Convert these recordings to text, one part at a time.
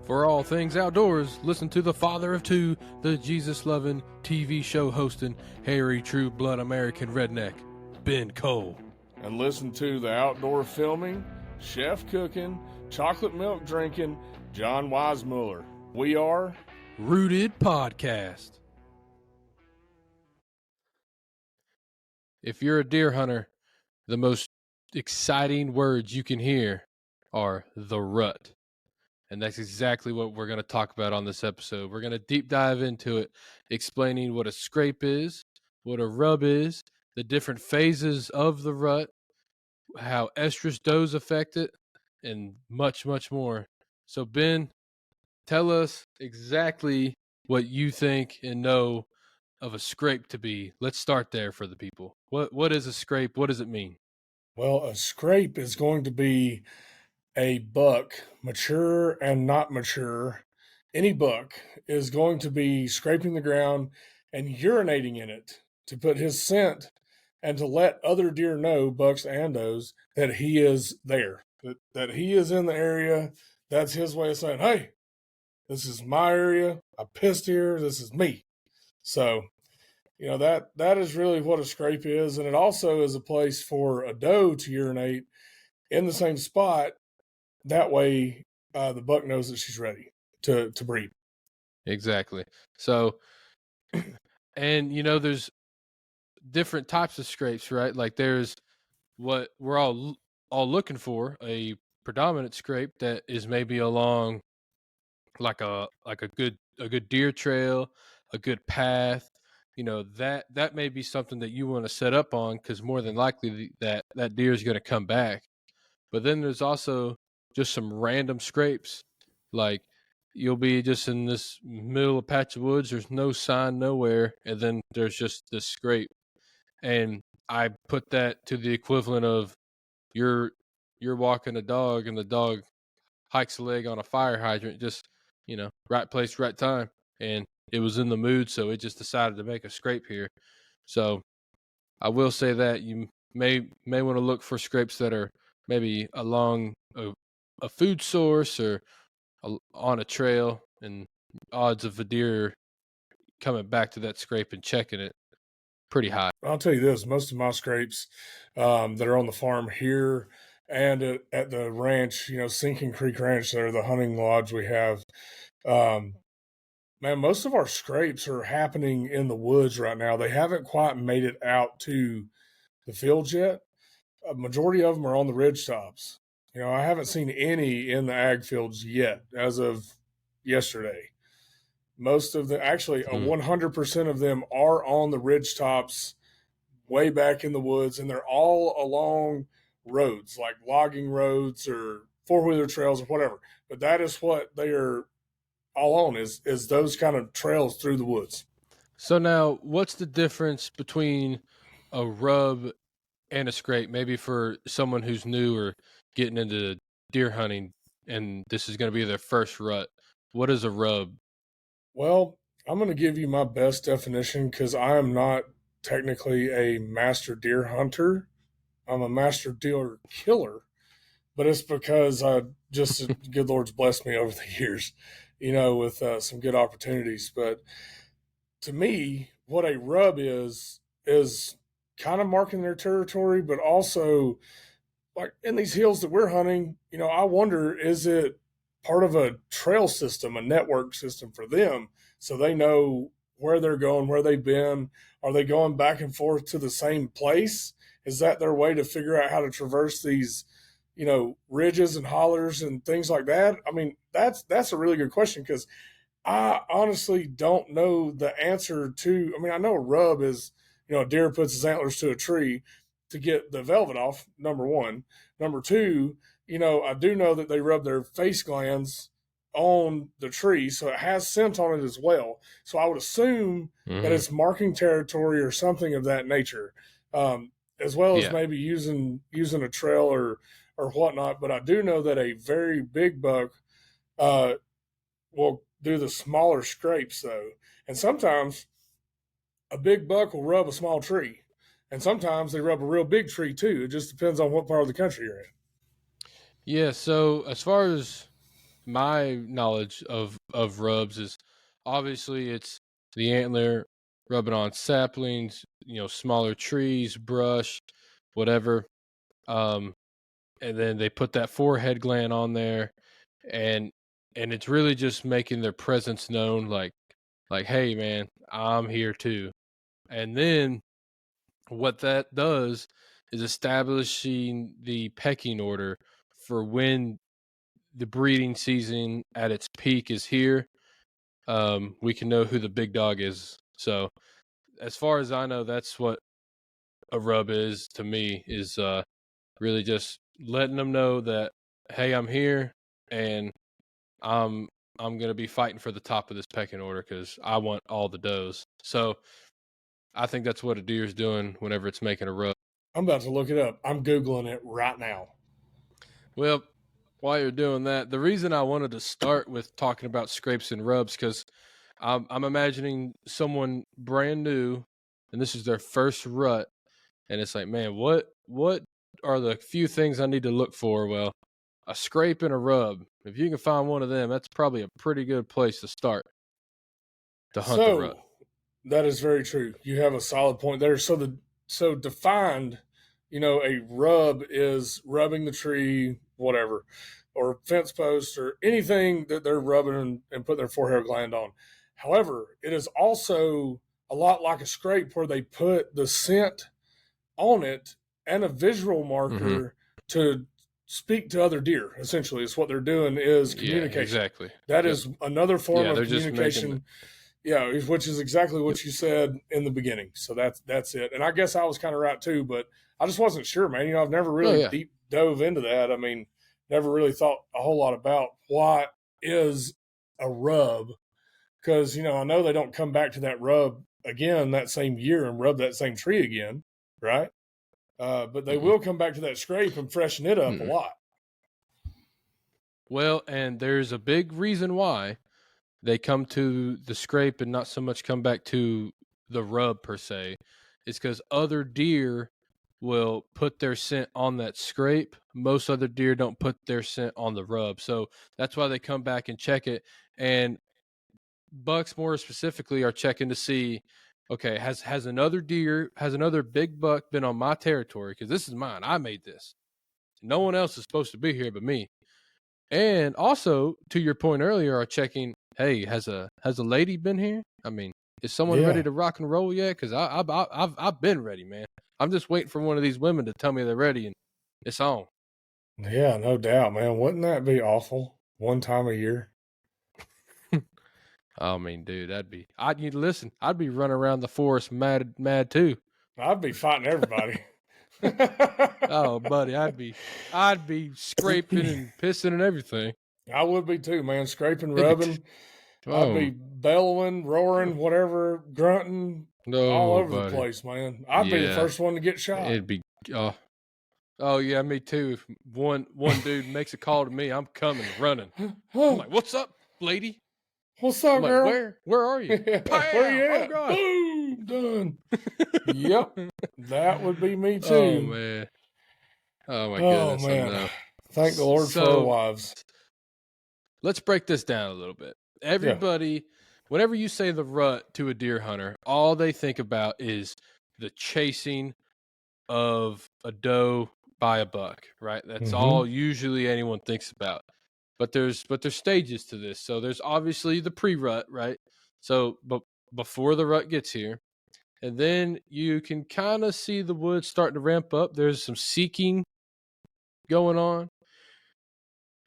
For all things outdoors, listen to the father of two, the Jesus-loving, TV show hosting, hairy, true-blood American redneck, Ben Cole. And listen to the outdoor filming, chef cooking, chocolate milk drinking, John Weissmuller. We are Rooted Podcast. If you're a deer hunter, the most exciting words you can hear are the rut. And that's exactly what we're going to talk about on this episode. We're going to deep dive into it, explaining what a scrape is, what a rub is, the different phases of the rut, how estrus does affect it, and much, much more. So, Ben, tell us exactly what you think and know of a scrape to be. Let's start there for the people. What is a scrape? What does it mean? Well, a scrape is going to be a buck, mature and not mature. Any buck is going to be scraping the ground and urinating in it to put his scent and to let other deer know, bucks and does, that he is there, that he is in the area. That's his way of saying, hey, this is my area. I pissed here. This is me. So, that is really what a scrape is. And it also is a place for a doe to urinate in the same spot. That way, the buck knows that she's ready to breed. Exactly. So, and there's different types of scrapes, right? Like there's what we're all looking for, a predominant scrape that is maybe along like a good deer trail, a good path. That may be something that you want to set up on, because more than likely that deer is going to come back. But then there's also just some random scrapes, like you'll be just in this middle of patch of woods, there's no sign nowhere, and then there's just this scrape. And I put that to the equivalent of you're walking a dog and the dog hikes a leg on a fire hydrant, just right place, right time, and it was in the mood, so it just decided to make a scrape here. So I will say that you may want to look for scrapes that are maybe along a food source or on a trail, and odds of a deer coming back to that scrape and checking it pretty high. I'll tell you this, most of my scrapes that are on the farm here and at the ranch, Sinking Creek Ranch, there, the hunting lodge we have, man, most of our scrapes are happening in the woods right now. They haven't quite made it out to the fields yet. A majority of them are on the ridge tops. I haven't seen any in the ag fields yet as of yesterday. Most of them, actually, 100% of them are on the ridge tops way back in the woods, and they're all along roads, like logging roads or four-wheeler trails or whatever. But that is what they are all on, is those kind of trails through the woods. So now, what's the difference between a rub and a scrape? Maybe for someone who's new or getting into deer hunting, and this is going to be their first rut. What is a rub? Well, I'm going to give you my best definition, because I am not technically a master deer hunter. I'm a master deer killer, but it's because good Lord's blessed me over the years, with some good opportunities. But to me, what a rub is kind of marking their territory, but also, like in these hills that we're hunting, I wonder, is it part of a trail system, a network system for them, so they know where they're going, where they've been? Are they going back and forth to the same place? Is that their way to figure out how to traverse these, ridges and hollers and things like that? I mean, that's a really good question, because I honestly don't know the answer to. I mean, I know a rub is, a deer puts his antlers to a tree to get the velvet off, number one. Number two, I do know that they rub their face glands on the tree, so it has scent on it as well. So I would assume that it's marking territory or something of that nature, as well as maybe using a trail or whatnot. But I do know that a very big buck will do the smaller scrapes, though. And sometimes a big buck will rub a small tree, and sometimes they rub a real big tree too. It just depends on what part of the country you're in. Yeah, so as far as my knowledge of rubs is obviously it's the antler rubbing on saplings, smaller trees, brush, whatever. Um, and then they put that forehead gland on there, and it's really just making their presence known, like, hey man, I'm here too. And then what that does is establishing the pecking order for when the breeding season at its peak is here. We can know who the big dog is. So as far as I know, that's what a rub is to me, is really just letting them know that, hey, I'm here, and I'm gonna be fighting for the top of this pecking order because I want all the does. So I think that's what a deer's doing whenever it's making a rub. I'm about to look it up. I'm Googling it right now. Well, while you're doing that, the reason I wanted to start with talking about scrapes and rubs, because I'm imagining someone brand new, and this is their first rut, and it's like, man, what are the few things I need to look for? Well, a scrape and a rub. If you can find one of them, that's probably a pretty good place to start to hunt the rut. That is very true. You have a solid point there. So defined, a rub is rubbing the tree, whatever, or fence post or anything that they're rubbing and putting their forehead gland on. However, it is also a lot like a scrape where they put the scent on it and a visual marker to speak to other deer. Essentially, it's what they're doing is communication. Yeah, exactly. That is another form of communication. Yeah, which is exactly what you said in the beginning. So that's it. And I guess I was kind of right too, but I just wasn't sure, man. I've never really deep dove into that. I mean, never really thought a whole lot about what is a rub, because I know they don't come back to that rub again that same year and rub that same tree again, right? But they will come back to that scrape and freshen it up a lot. Well, and there's a big reason why they come to the scrape and not so much come back to the rub per se. It's because other deer will put their scent on that scrape. Most other deer don't put their scent on the rub. So that's why they come back and check it. And bucks more specifically are checking to see, okay, has another big buck been on my territory? Because this is mine. I made this. No one else is supposed to be here but me. And also, to your point earlier, are checking, hey, has a lady been here? I mean, is someone ready to rock and roll yet? Because I've been ready, man. I'm just waiting for one of these women to tell me they're ready, and it's on. Yeah, no doubt, man. Wouldn't that be awful? One time a year. I mean, dude, I'd be running around the forest mad too. I'd be fighting everybody. Oh, buddy, I'd be scraping and pissing and everything. I would be too, man. Scraping, rubbing. I'd be bellowing, roaring, whatever, grunting, all over the place, man. I'd be the first one to get shot. It'd be oh yeah, me too. If one dude makes a call to me, I'm coming running. I'm like, "What's up, lady? What's up, girl? Like, where are you? Where you at? Oh, God. Boom, done." Yep, that would be me too. Oh man. Oh my goodness. Man. Thank the Lord for our wives. Let's break this down a little bit. Everybody, whenever you say the rut to a deer hunter, all they think about is the chasing of a doe by a buck, right? That's all usually anyone thinks about. But there's stages to this. So there's obviously the pre-rut, right? So but before the rut gets here, and then you can kind of see the woods starting to ramp up. There's some seeking going on.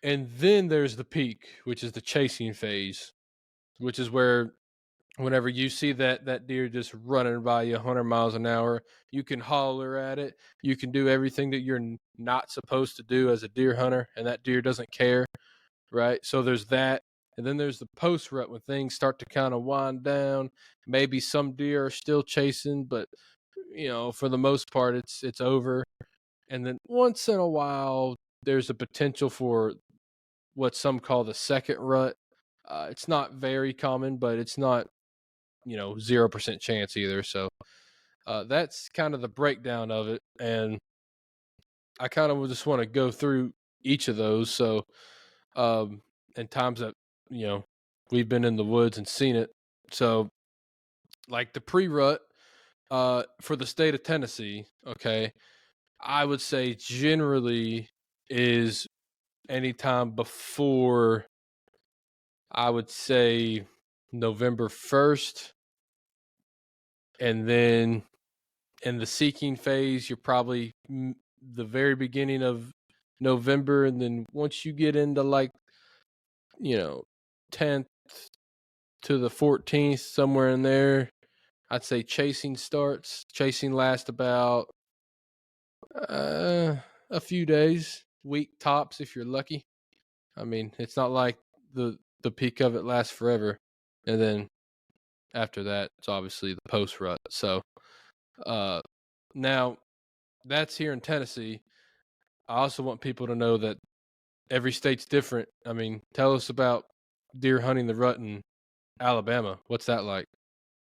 And then there's the peak, which is the chasing phase, which is where whenever you see that deer just running by you 100 miles an hour, you can holler at it. You can do everything that you're not supposed to do as a deer hunter, and that deer doesn't care, right? So there's that. And then there's the post rut when things start to kind of wind down. Maybe some deer are still chasing, but for the most part, it's over. And then once in a while, there's a potential for what some call the second rut. It's not very common, but it's not 0% chance either. So that's kind of the breakdown of it, and I kind of just want to go through each of those. So and times that, we've been in the woods and seen it. So, like the pre-rut for the state of Tennessee, okay, I would say generally is anytime before, I would say, November 1st. And then in the seeking phase, you're probably the very beginning of November. And then once you get into 10th to the 14th, somewhere in there, I'd say chasing starts. Chasing lasts about a few days, week tops if you're lucky. I mean, it's not like the peak of it lasts forever. And then after that, it's obviously the post rut. So now that's here in Tennessee. I also want people to know that every state's different. I mean, tell us about deer hunting the rut in Alabama. What's that like?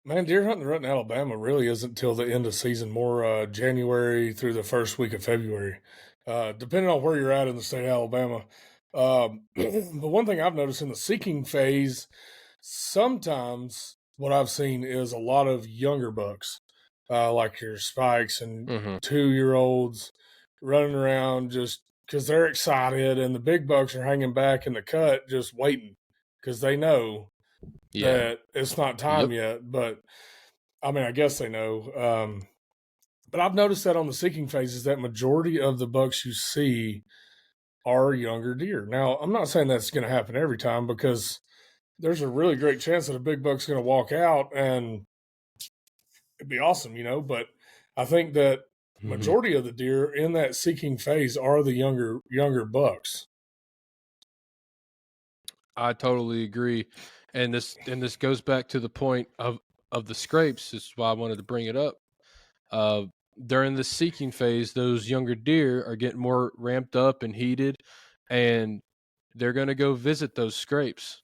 Man, deer hunting the rut in Alabama really isn't till the end of season, more January through the first week of February, depending on where you're at in the state of Alabama. But one thing I've noticed in the seeking phase, sometimes what I've seen is a lot of younger bucks, like your spikes and 2-year-olds running around just because they're excited, and the big bucks are hanging back in the cut just waiting because they know that it's not time yet. But I mean, I guess they know. But I've noticed that on the seeking phases, that majority of the bucks you see are younger deer. Now, I'm not saying that's going to happen every time, because there's a really great chance that a big buck's going to walk out and it'd be awesome, but I think that majority of the deer in that seeking phase are the younger bucks. I totally agree. And this goes back to the point of the scrapes. This is why I wanted to bring it up. During the seeking phase, those younger deer are getting more ramped up and heated, and they're going to go visit those scrapes.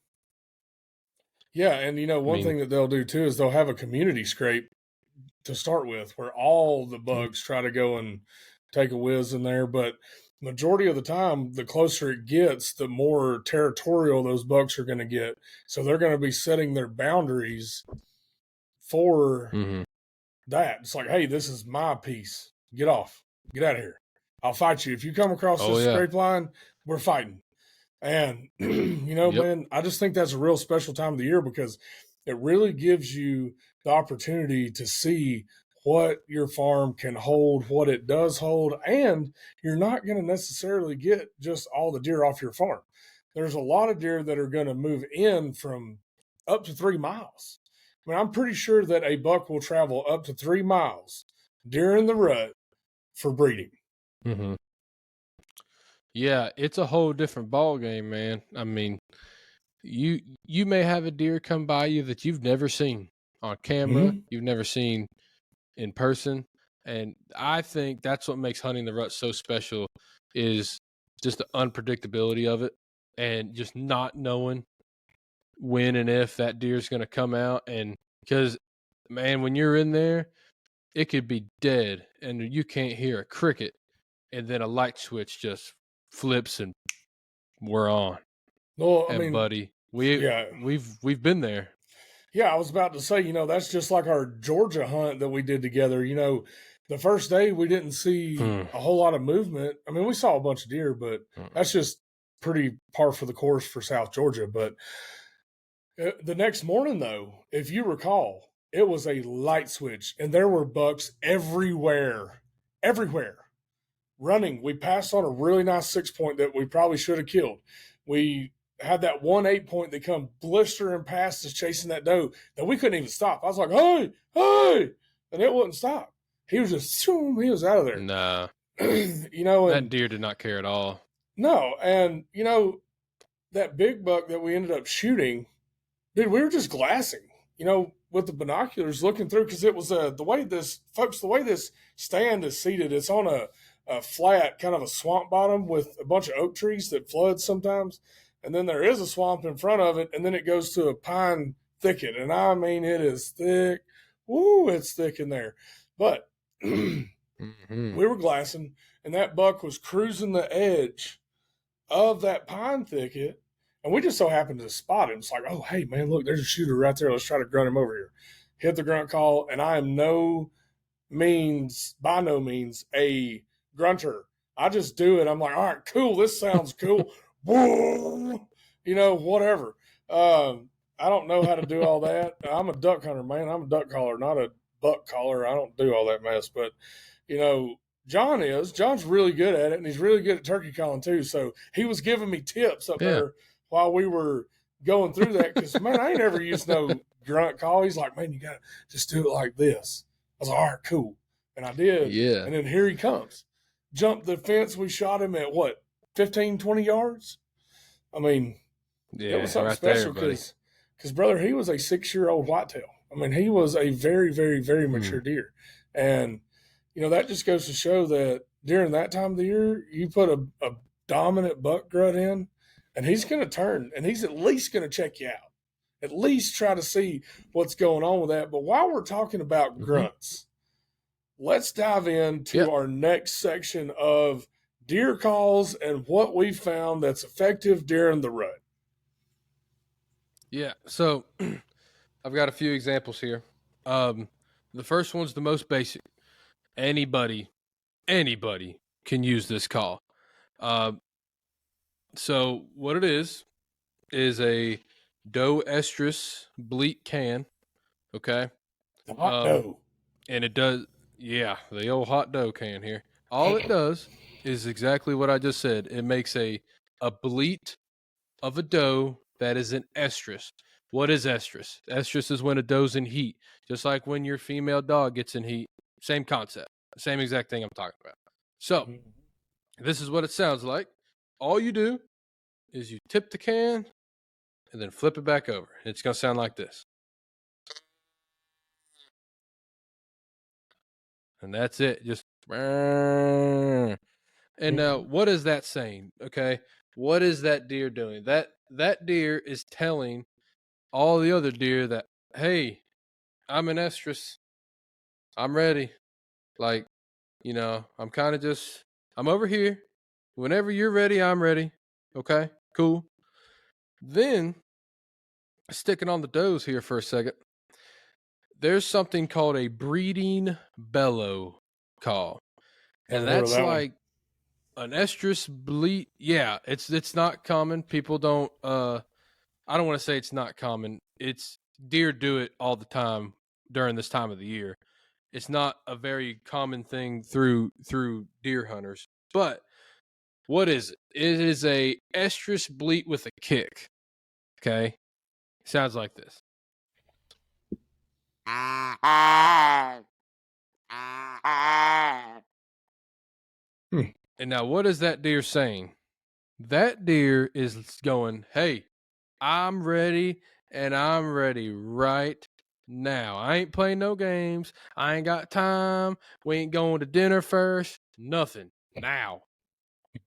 Yeah, and one thing that they'll do too is they'll have a community scrape to start with, where all the bugs try to go and take a whiz in there. But majority of the time, the closer it gets, the more territorial those bucks are going to get. So they're going to be setting their boundaries for that. It's like, hey, this is my piece. Get off. Get out of here. I'll fight you. If you come across this scrape line, we're fighting. And, man, I just think that's a real special time of the year, because it really gives you the opportunity to see what your farm can hold, what it does hold, and you're not going to necessarily get just all the deer off your farm. There's a lot of deer that are going to move in from up to 3 miles. I mean, I'm pretty sure that a buck will travel up to 3 miles during the rut for breeding. Yeah, it's a whole different ball game, man. I mean, you may have a deer come by you that you've never seen on camera, you've never seen in person, and I think that's what makes hunting the rut so special, is just the unpredictability of it, and just not knowing when and if that deer is going to come out. And because, man, when you're in there, it could be dead and you can't hear a cricket, and then a light switch just flips and we're on. Well, I and mean, buddy, we've been there. Yeah, I was about to say, that's just like our Georgia hunt that we did together. The first day we didn't see a whole lot of movement. I mean, we saw a bunch of deer, but that's just pretty par for the course for South Georgia. But the next morning, though, if you recall, it was a light switch, and there were bucks everywhere running. We passed on a really nice 6-point that we probably should have killed. We had that 1 8-point that come blistering past us chasing that doe that we couldn't even stop. I was like, hey, and it wouldn't stop. He was just, he was out of there. Nah. And that deer did not care at all. No. And, that big buck that we ended up shooting, dude, we were just glassing, with the binoculars looking through, because it was the way this stand is seated, it's on a flat, kind of a swamp bottom with a bunch of oak trees that flood sometimes. And then there is a swamp in front of it, and then it goes to a pine thicket. And I mean, it is thick. Woo, it's thick in there. But we were glassing, and that buck was cruising the edge of that pine thicket. And we just so happened to spot him. It's like, oh, hey, man, look, there's a shooter right there. Let's try to grunt him over here. Hit the grunt call, and I am by no means, a grunter. I just do it. I'm like, all right, cool. This sounds cool. Whatever. I don't know how to do all that. I'm a duck hunter, man. I'm a duck caller, not a buck caller. I don't do all that mess. But, John's really good at it, and he's really good at turkey calling too. So he was giving me tips up there while we were going through that. Because, man, I ain't ever used no grunt call. He's like, man, you got to just do it like this. I was like, all right, cool. And I did. Yeah. And then here he comes. Jumped the fence. We shot him at, 15, 20 yards? I mean, it was something special because, brother, he was a 6-year-old whitetail. I mean, he was a very, very, very mature deer. And, that just goes to show that during that time of the year, you put a dominant buck grunt in, and he's going to turn, and he's at least going to check you out. At least try to see what's going on with that. But while we're talking about grunts, let's dive into our next section of deer calls and what we found that's effective during the rut. Yeah, so I've got a few examples here. The first one's the most basic. Anybody can use this call. So what it is a doe estrus bleat can, okay? Hot doe. And it does, the old hot doe can here. All it does is exactly what I just said. It makes a bleat of a doe that is an estrus. What is estrus? Estrus is when a doe's in heat, just like when your female dog gets in heat. Same concept, same exact thing I'm talking about. So this is what it sounds like. All you do is you tip the can and then flip it back over. It's going to sound like this. And that's it. Just, and now what is that saying? Okay. What is that deer doing? That deer is telling all the other deer that, hey, I'm an estrus. I'm ready. Like, I'm kind of I'm over here. Whenever you're ready, I'm ready. Okay, cool. Then, sticking on the does here for a second, there's something called a breeding bellow call. And that's like an estrus bleat. Yeah, it's not common. People don't, I don't want to say it's not common. It's deer do it all the time during this time of the year. It's not a very common thing through deer hunters. But what is it? It is a estrus bleat with a kick. Okay? Sounds like this. And now what is that deer saying? That deer is going, hey, I'm ready, and I'm ready right now. I ain't playing no games. I ain't got time. We ain't going to dinner first. Nothing. Now.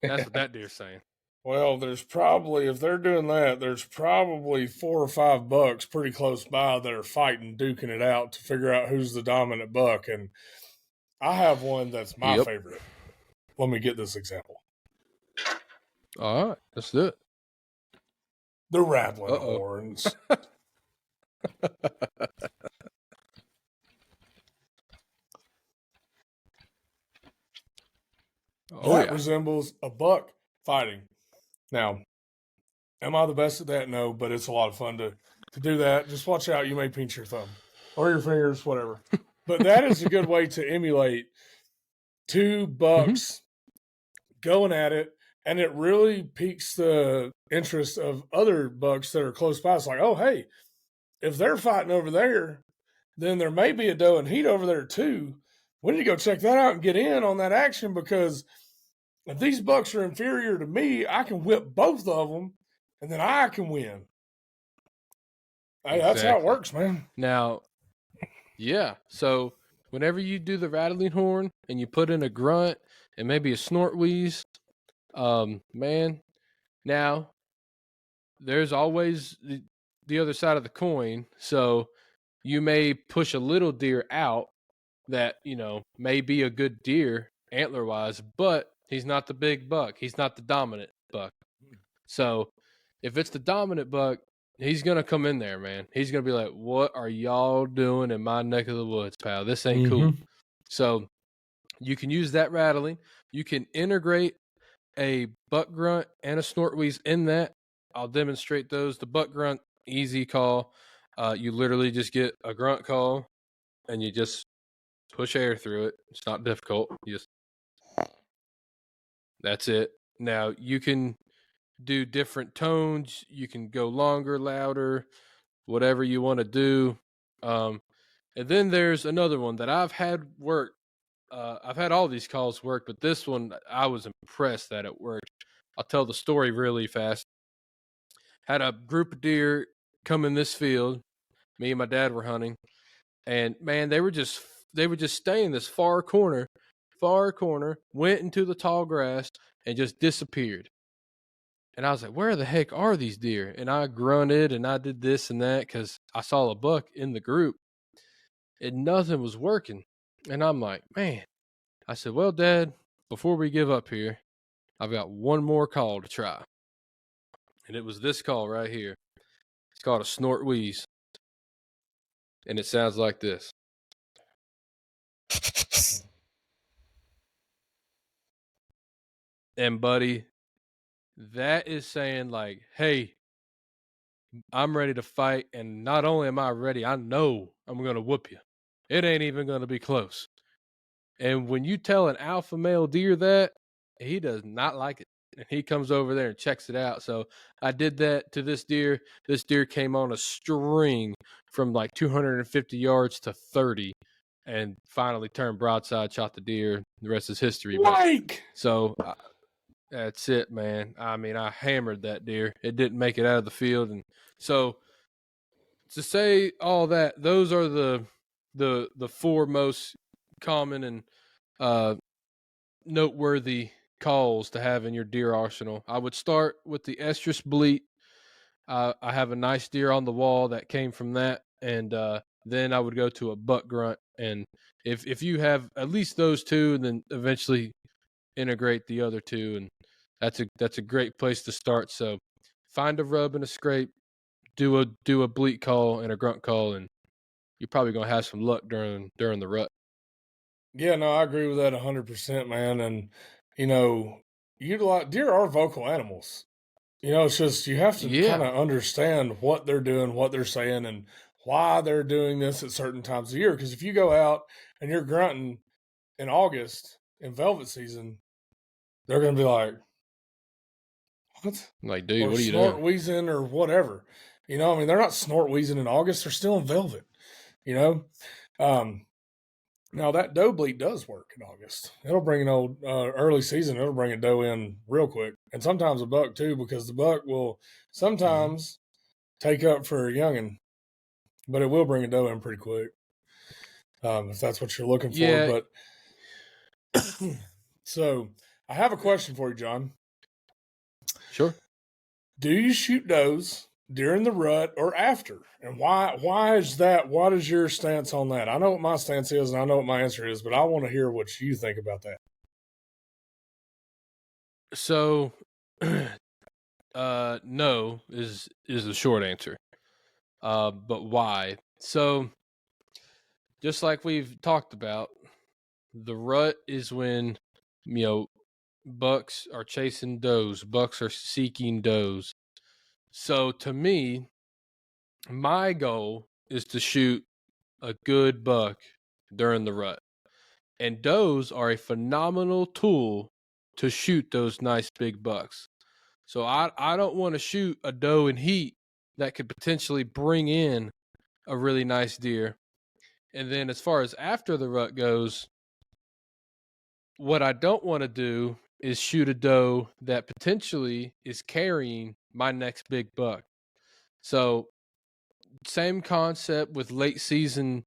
That's what that deer's saying. Well, there's probably, if they're doing that, there's probably 4 or 5 bucks pretty close by that are fighting, duking it out to figure out who's the dominant buck. And I have one that's my favorite. Let me get this example. All right, let's do it. The rattling horns. That resembles a buck fighting. Now, am I the best at that? No, but it's a lot of fun to do that. Just watch out. You may pinch your thumb or your fingers, whatever. But that is a good way to emulate 2 bucks going at it. And it really piques the interest of other bucks that are close by. It's like, oh, hey, if they're fighting over there, then there may be a doe in heat over there too. We need to go check that out and get in on that action, because if these bucks are inferior to me, I can whip both of them, and then I can win. Hey, that's how it works, man. Now, yeah. So whenever you do the rattling horn and you put in a grunt and maybe a snort wheeze, man, now there's always the other side of the coin. So you may push a little deer out that, may be a good deer antler-wise, but he's not the big buck. He's not the dominant buck. So if it's the dominant buck, he's gonna come in there, man. He's gonna be like, "What are y'all doing in my neck of the woods, pal? This ain't cool." So you can use that rattling. You can integrate a buck grunt and a snort wheeze in that. I'll demonstrate those. The buck grunt, easy call. You literally just get a grunt call and you just push air through it. It's not difficult. That's it. Now you can do different tones. You can go longer, louder, whatever you want to do. And then there's another one that I've had work. I've had all these calls work, but this one I was impressed that it worked. I'll tell the story really fast. Had a group of deer come in this field. Me and my dad were hunting, and man, they would just stay in this far corner, went into the tall grass and just disappeared. And I was like, where the heck are these deer? And I grunted and I did this and that because I saw a buck in the group and nothing was working. And I'm like, man, I said, well, Dad, before we give up here, I've got one more call to try. And it was this call right here. It's called a snort wheeze. And it sounds like this. And buddy, that is saying like, hey, I'm ready to fight. And not only am I ready, I know I'm going to whoop you. It ain't even going to be close. And when you tell an alpha male deer that, he does not like it. And he comes over there and checks it out. So I did that to this deer. This deer came on a string from like 250 yards to 30 and finally turned broadside, shot the deer. The rest is history. Mike! So that's it, man. I mean, I hammered that deer. It didn't make it out of the field. And so to say all that, those are the four most common and noteworthy calls to have in your deer arsenal. I would start with the estrus bleat. I have a nice deer on the wall that came from that, and then I would go to a buck grunt. And if you have at least those two, and then eventually integrate the other two, and that's a great place to start. So find a rub and a scrape, do a bleat call and a grunt call, and you're probably gonna have some luck during the rut. Yeah, no, I agree with that 100%, man. And deer are vocal animals. It's just you have to kind of understand what they're doing, what they're saying, and why they're doing this at certain times of year. Because if you go out and you're grunting in August in velvet season, they're going to be like, "What?" Like, dude, or what are you doing? Snort wheezing or whatever. I mean, they're not snort wheezing in August; they're still in velvet. Now that doe bleat does work in August. It'll bring an old early season. It'll bring a doe in real quick, and sometimes a buck too, because the buck will sometimes take up for a youngin, but it will bring a doe in pretty quick if that's what you're looking for. Yeah. But so I have a question for you, John. Sure. Do you shoot does during the rut or after? And why is that? What is your stance on that? I know what my stance is and I know what my answer is, but I want to hear what you think about that. So no is the short answer. But why? So just like we've talked about, the rut is when bucks are chasing does, bucks are seeking does. So to me, my goal is to shoot a good buck during the rut. And does are a phenomenal tool to shoot those nice big bucks. So I don't want to shoot a doe in heat that could potentially bring in a really nice deer. And then as far as after the rut goes, what I don't want to do is shoot a doe that potentially is carrying my next big buck. So same concept with late season,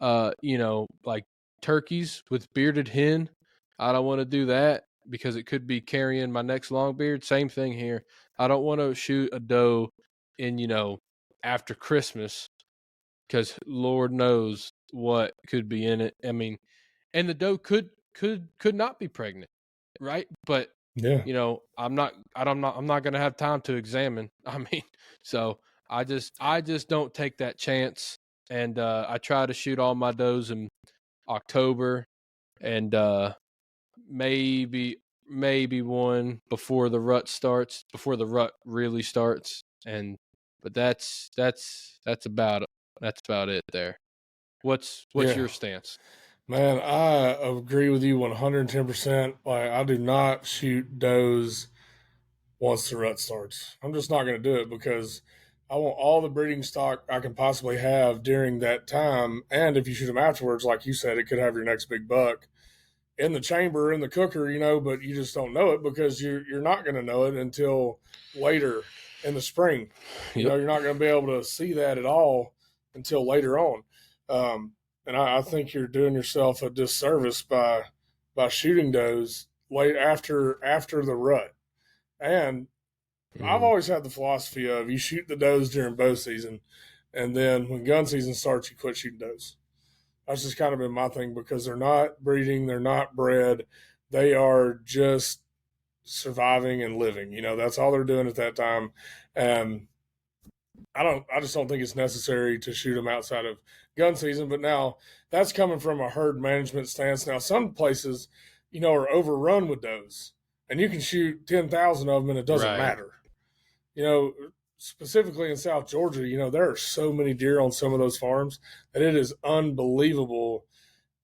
like turkeys with bearded hen. I don't want to do that because it could be carrying my next long beard. Same thing here. I don't want to shoot a doe in, after Christmas because Lord knows what could be in it. I mean, and the doe could not be pregnant, right? But Yeah. I'm not going to have time to examine. I mean, so I just don't take that chance. And I try to shoot all my does in October, and maybe one before the rut really starts. And but that's about it there. What's Yeah. your stance? Man, I agree with you 110%. Like, I do not shoot does once the rut starts. I'm just not going to do it because I want all the breeding stock I can possibly have during that time. And if you shoot them afterwards, like you said, it could have your next big buck in the chamber, in the cooker, but you just don't know it because you're not going to know it until later in the spring. Yep. You're not going to be able to see that at all until later on. Um, and I think you're doing yourself a disservice by shooting does late after the rut. And I've Mhm. always had the philosophy of you shoot the does during bow season, and then when gun season starts, you quit shooting does. That's just kind of been my thing because they're not breeding, they're not bred, they are just surviving and living. That's all they're doing at that time. And I just don't think it's necessary to shoot them outside of gun season. But now that's coming from a herd management stance. Now some places, are overrun with does, and you can shoot 10,000 of them and it doesn't Right. matter. Specifically in South Georgia, there are so many deer on some of those farms that it is unbelievable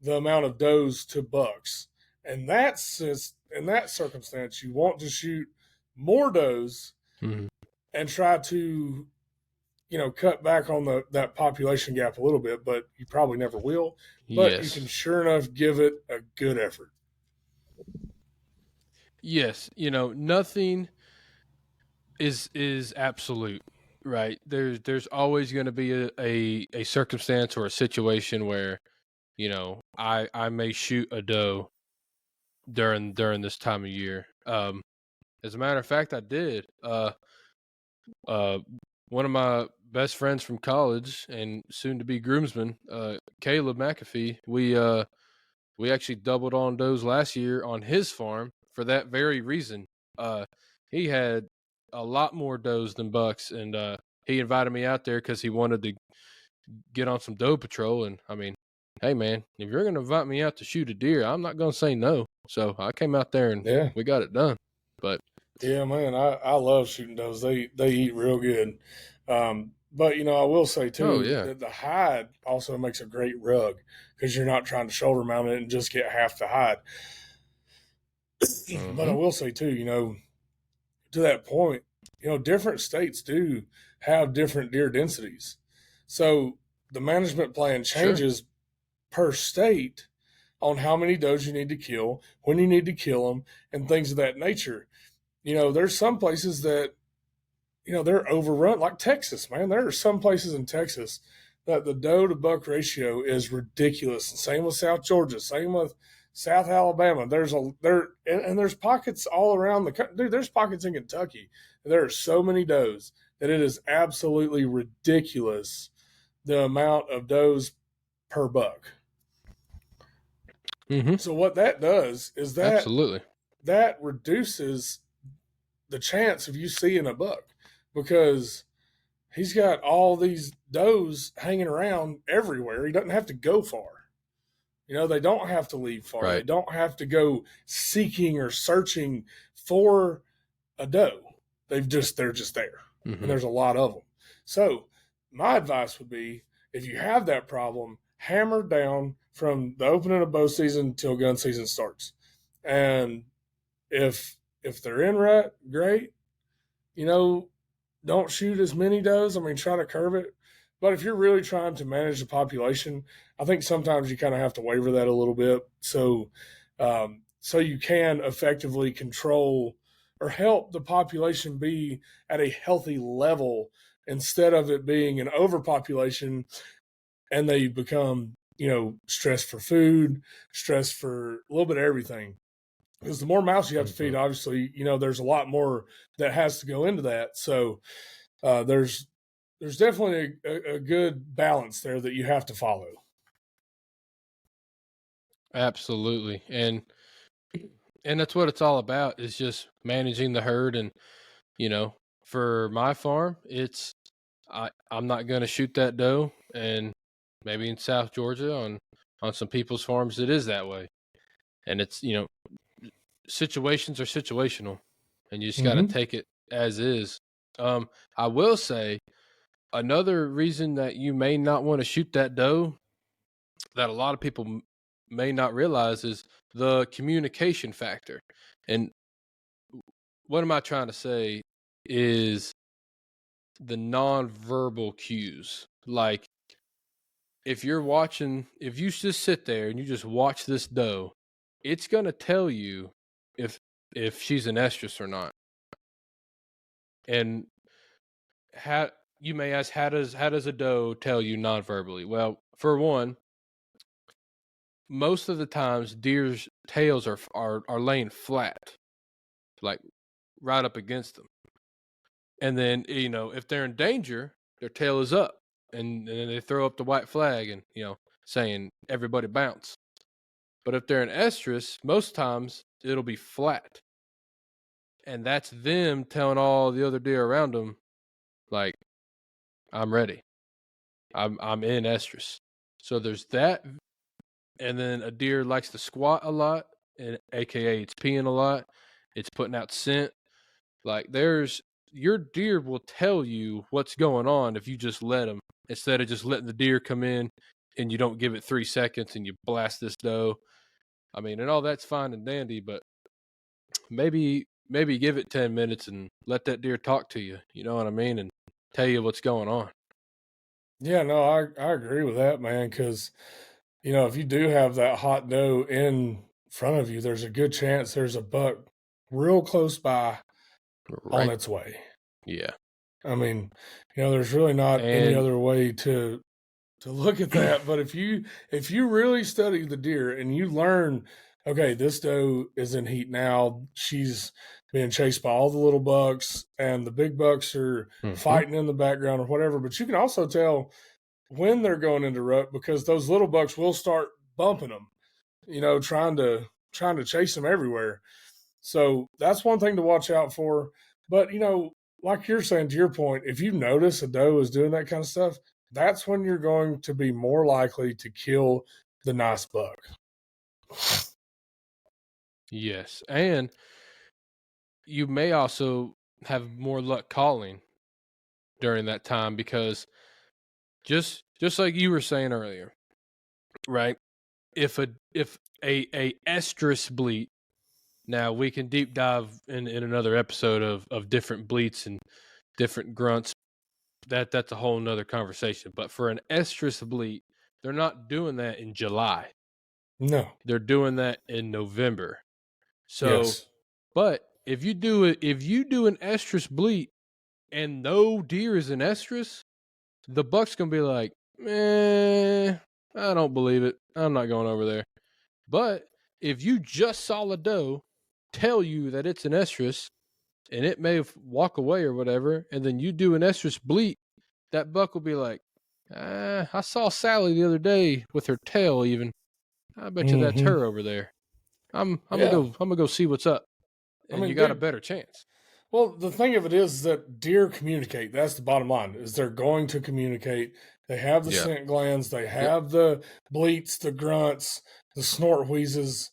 the amount of does to bucks. And that's just, in that circumstance, you want to shoot more does Mhm. and try to, cut back on that population gap a little bit, but you probably never will. But you can Yes. sure enough give it a good effort. Yes. Nothing is absolute, right? There's always going to be a circumstance or a situation where I may shoot a doe during this time of year. As a matter of fact, I did. Uh, one of my best friends from college and soon to be groomsman, Caleb McAfee. We actually doubled on does last year on his farm for that very reason. Uh, he had a lot more does than bucks, and he invited me out there because he wanted to get on some doe patrol. And I mean, hey man, if you're gonna invite me out to shoot a deer, I'm not gonna say no. So I came out there and Yeah. we got it done. But Yeah, man, I love shooting does. They eat real good. But I will say oh too yeah, that the hide also makes a great rug because you're not trying to shoulder mount it and just get half the hide. But I mm-hmm. will say too, to that point, different states do have different deer densities. So the management plan Sure, changes per state on how many does you need to kill, when you need to kill them, and things of that nature. There's some places that they're overrun, like Texas, man. There are some places in Texas that the doe to buck ratio is ridiculous. Same with South Georgia. Same with South Alabama. And there's pockets all around the country. Dude, there's pockets in Kentucky. There are so many does that it is absolutely ridiculous the amount of does per buck. mm-hmm. So what that does is Absolutely, that reduces the chance of you seeing a buck because he's got all these does hanging around everywhere. He doesn't have to go far. They don't have to leave far. They right. don't have to go seeking or searching for a doe. They're just there. And Mm-hmm. there's a lot of them. So my advice would be if you have that problem, hammer down from the opening of bow season until gun season starts. And if they're in rut, great. You know, don't shoot as many does. I mean, try to curve it. But if you're really trying to manage the population, I think sometimes you kind of have to waver that a little bit. So you can effectively control or help the population be at a healthy level instead of it being an overpopulation and they become, stressed for food, stressed for a little bit of everything because the more mouse you have to Mm-hmm. feed, obviously, there's a lot more that has to go into that. So there's definitely a good balance there that you have to follow. Absolutely, and And that's what it's all about, is just managing the herd. And, for my farm, I'm not going to shoot that doe. And maybe in South Georgia on some people's farms, it is that way. And it's, situations are situational, and you just got to take it as is. I will say another reason that you may not want to shoot that doe, that a lot of people may not realize, is the communication factor. And what am I trying to say is the nonverbal cues. Like, if you just sit there and you just watch this doe, it's going to tell you if she's an estrus or not. And you may ask, how does a doe tell you nonverbally? Well, for one, most of the times deer's tails are laying flat, like right up against them. And then, if they're in danger, their tail is up, and then they throw up the white flag and, saying everybody bounce. But if they're in estrus, most times it'll be flat. And that's them telling all the other deer around them, like, I'm ready. I'm in estrus. So there's that. And then a deer likes to squat a lot, and AKA it's peeing a lot. It's putting out scent. Like, your deer will tell you what's going on if you just let them, instead of just letting the deer come in and you don't give it 3 seconds and you blast this doe. I mean, and all that's fine and dandy, but maybe give it 10 minutes and let that deer talk to you. You know what I mean? And tell you what's going on. Yeah, no, I agree with that, man, because, if you do have that hot doe in front of you, there's a good chance there's a buck real close by on its way. Yeah. I mean, there's really not any other way to look at that. But if you really study the deer and you learn, okay, this doe is in heat now, she's being chased by all the little bucks, and the big bucks are fighting in the background or whatever. But you can also tell when they're going into rut, because those little bucks will start bumping them, trying to chase them everywhere. So that's one thing to watch out for. But, like you're saying, to your point, if you notice a doe is doing that kind of stuff, that's when you're going to be more likely to kill the nice buck. Yes. And you may also have more luck calling during that time, because just like you were saying earlier, right? If a estrus bleat, now we can deep dive in another episode of different bleats and different grunts. That's a whole nother conversation. But for an estrus bleat, they're not doing that in July. No. They're doing that in November. So, yes. But if you do an estrus bleat and no deer is in estrus, the buck's gonna be like, I don't believe it. I'm not going over there. But if you just saw a doe tell you that it's an estrus, and it may walk away or whatever, and then you do an estrus bleat, that buck will be like, I saw Sally the other day with her tail even. I bet you that's her over there. I'm gonna go see what's up. And you got a better chance. Well, the thing of it is that deer communicate. That's the bottom line, is they're going to communicate. They have the scent glands. They have the bleats, the grunts, the snort wheezes,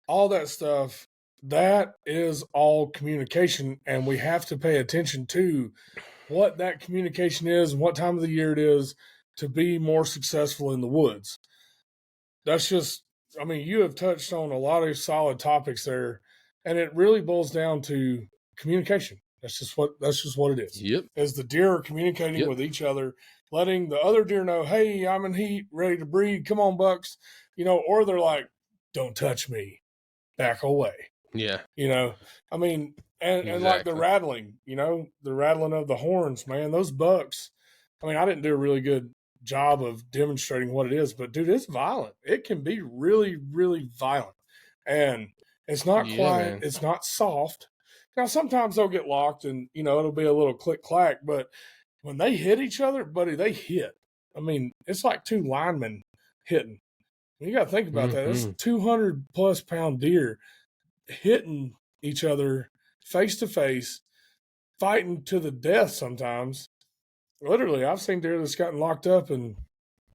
all that stuff. That is all communication, and we have to pay attention to what that communication is and what time of the year it is to be more successful in the woods. That's just, you have touched on a lot of solid topics there, and it really boils down to communication. That's just what it is. Yep. As the deer are communicating with each other, letting the other deer know, hey, I'm in heat, ready to breed. Come on, bucks. Or they're like, don't touch me, back away. Yeah. And like the rattling, the rattling of the horns, man, those bucks. I didn't do a really good job of demonstrating what it is, but dude, it's violent. It can be really, really violent. And it's not quiet. Man. It's not soft. Now, sometimes they'll get locked and, it'll be a little click clack, but when they hit each other, buddy, they hit. It's like two linemen hitting. You got to think about that. It's 200+ pound deer hitting each other face to face, fighting to the death sometimes. Literally, I've seen deer that's gotten locked up and,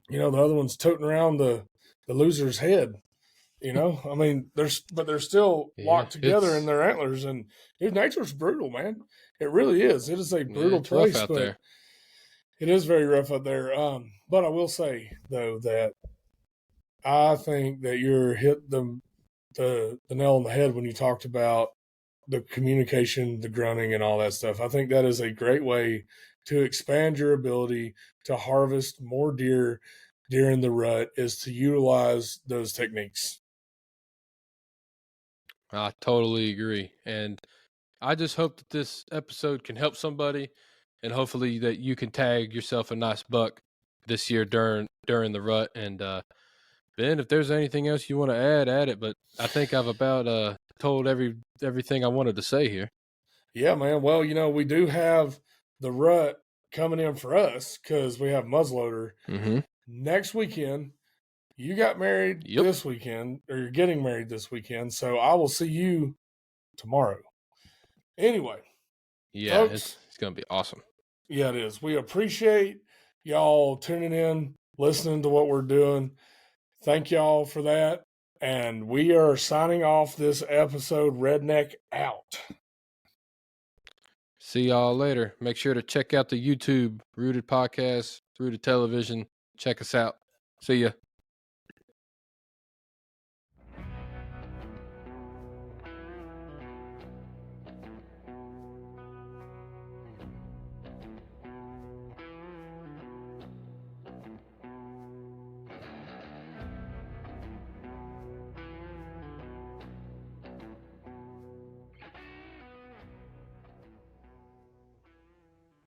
the other one's toting around the loser's head. I mean, they're still locked together in their antlers, and nature's brutal, man. It really is. It is a brutal place, rough out there. It is very rough out there. But I will say though that I think that you're hit the nail on the head when you talked about the communication, the grunting, and all that stuff. I think that is a great way to expand your ability to harvest more deer during the rut, is to utilize those techniques. I totally agree. And I just hope that this episode can help somebody, and hopefully that you can tag yourself a nice buck this year during the rut. And Ben, if there's anything else you want to add it. But I think I've about told everything I wanted to say here. Yeah, man. Well, we do have the rut coming in for us because we have muzzleloader next weekend. You got married this weekend, or you're getting married this weekend. So I will see you tomorrow. Anyway. Yeah, folks, it's going to be awesome. Yeah, it is. We appreciate y'all tuning in, listening to what we're doing. Thank y'all for that. And we are signing off this episode. Redneck out. See y'all later. Make sure to check out the YouTube Rooted Podcast, Rooted Television. Check us out. See ya.